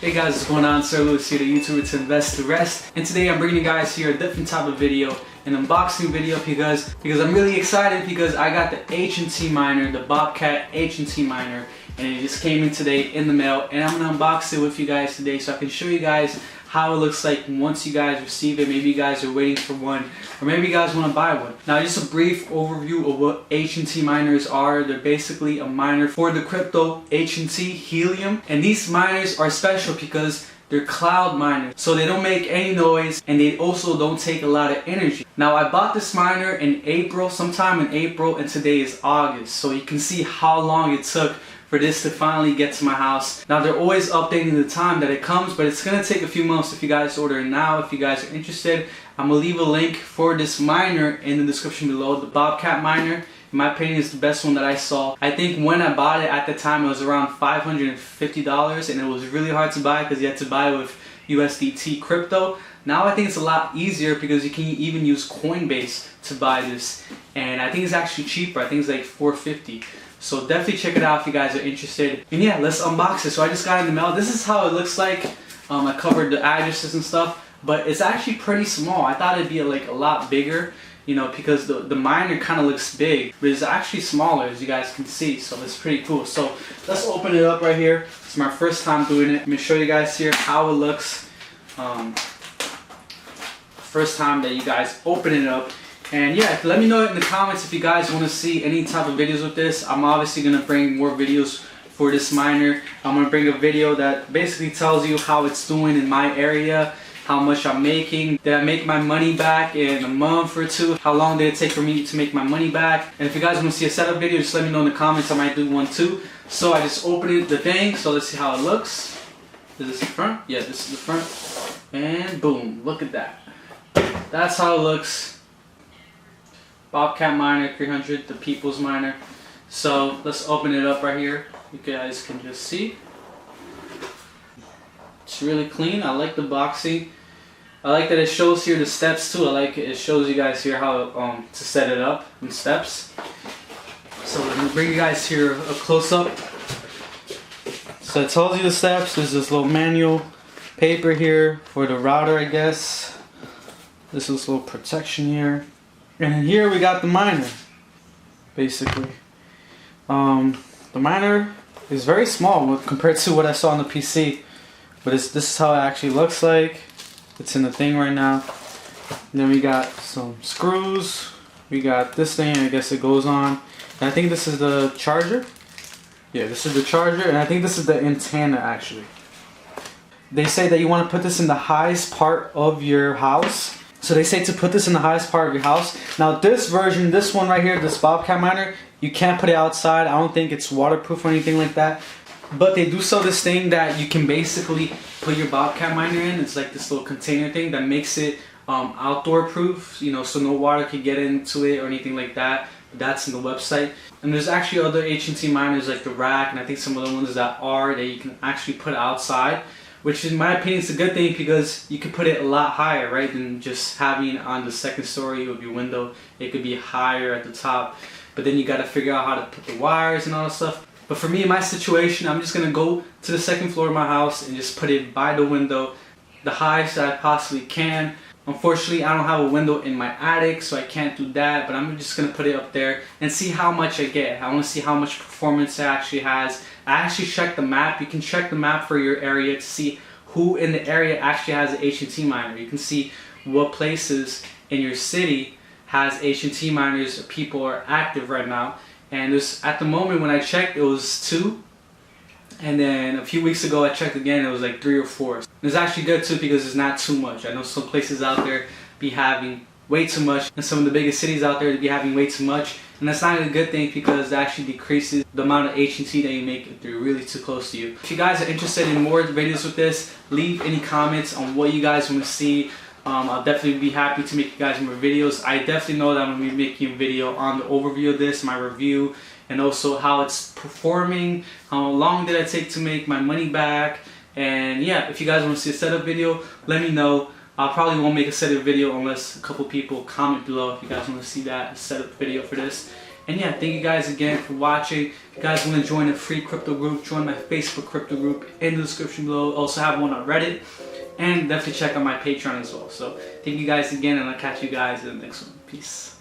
Hey guys, what's going on? Sir Lewis here, the YouTuber to invest the rest. And today I'm bringing you guys here a different type of video, an unboxing video because I'm really excited because I got the HNT miner, the Bobcat HNT miner, and it just came in today in the mail, and I'm gonna unbox it with you guys today so I can show you guys how it looks like once you guys receive it. Maybe you guys are waiting for one, or maybe you guys want to buy one. Now, just a brief overview of what HNT miners are. They're basically a miner for the crypto HNT Helium, and these miners are special because they're cloud miners, so they don't make any noise and they also don't take a lot of energy. Now, I bought this miner in April, sometime in April, and today is August, so you can see how long it took for this to finally get to my house. Now, they're always updating the time that it comes, but it's gonna take a few months if you guys order it now. If you guys are interested, I'm gonna leave a link for this miner in the description below. The Bobcat miner, in my opinion, is the best one that I saw. I think when I bought it at the time, it was around $550, and it was really hard to buy because you had to buy it with USDT crypto. Now I think it's a lot easier because you can even use Coinbase to buy this, and I think it's actually cheaper. I think it's like $450. So definitely check it out if you guys are interested. And yeah, let's unbox it. So I just got it in the mail. This is how it looks like. I covered the addresses and stuff, but it's actually pretty small. I thought it'd be like a lot bigger, you know, because the miner kind of looks big, but it's actually smaller, as you guys can see. So it's pretty cool. So let's open it up right here. It's my first time doing it. Let me show you guys here how it looks. First time that you guys open it up. And yeah, let me know in the comments if you guys want to see any type of videos with this. I'm obviously going to bring more videos for this miner. I'm going to bring a video that basically tells you how it's doing in my area, how much I'm making, did I make my money back in a month or two, how long did it take for me to make my money back. And if you guys want to see a setup video, just let me know in the comments. I might do one too. So I just opened the thing, so let's see how it looks. Is this the front? Yeah, this is the front. And boom, look at that. That's how it looks. Bobcat miner 300, the people's miner. So let's open it up right here. You guys can just see. It's really clean. I like the boxing. I like that it shows here the steps too. I like it. It shows you guys here how to set it up in steps. So let me bring you guys here a close up. So it tells you the steps. There's this little manual paper here for the router, I guess. This is a little protection here. And here we got the miner, basically. The miner is very small compared to what I saw on the PC, but this is how it actually looks like. It's in the thing right now. And then we got some screws. We got this thing, I guess it goes on. And I think this is the charger. Yeah, this is the charger, and I think this is the antenna actually. They say that you want to put this in the highest part of your house. So they say to put this in the highest part of your house. Now this version, this one right here, this Bobcat miner, you can't put it outside. I don't think it's waterproof or anything like that. But they do sell this thing that you can basically put your Bobcat miner in. It's like this little container thing that makes it outdoor proof, you know, so no water can get into it or anything like that. That's in the website. And there's actually other HNT miners like the Rack, and I think some other ones that you can actually put outside. Which in my opinion is a good thing because you can put it a lot higher, right, than just having it on the second story of your window. It could be higher at the top, but then you got to figure out how to put the wires and all that stuff. But for me, in my situation, I'm just going to go to the second floor of my house and just put it by the window, the highest that I possibly can. Unfortunately, I don't have a window in my attic, so I can't do that, but I'm just going to put it up there and see how much I get. I want to see how much performance it actually has. I actually checked the map. You can check the map for your area to see who in the area actually has an HNT miner. You can see what places in your city has HNT miners, people are active right now. And there's, at the moment when I checked, it was 2. And then a few weeks ago I checked again, it was like 3 or 4. It's actually good too because it's not too much. I know some places out there be having way too much, and some of the biggest cities out there be having way too much. And that's not a good thing because it actually decreases the amount of HNT that you make if they're really too close to you. If you guys are interested in more videos with this, leave any comments on what you guys want to see. I'll definitely be happy to make you guys more videos. I definitely know that I'm going to be making a video on the overview of this, my review, and also how it's performing, how long did I take to make my money back. And yeah, if you guys want to see a setup video, let me know. I probably won't make a setup video unless a couple people comment below if you guys want to see that setup video for this. And yeah, thank you guys again for watching. If you guys want to join a free crypto group, join my Facebook crypto group in the description below. Also have one on Reddit. And definitely check out my Patreon as well. So thank you guys again, and I'll catch you guys in the next one. Peace.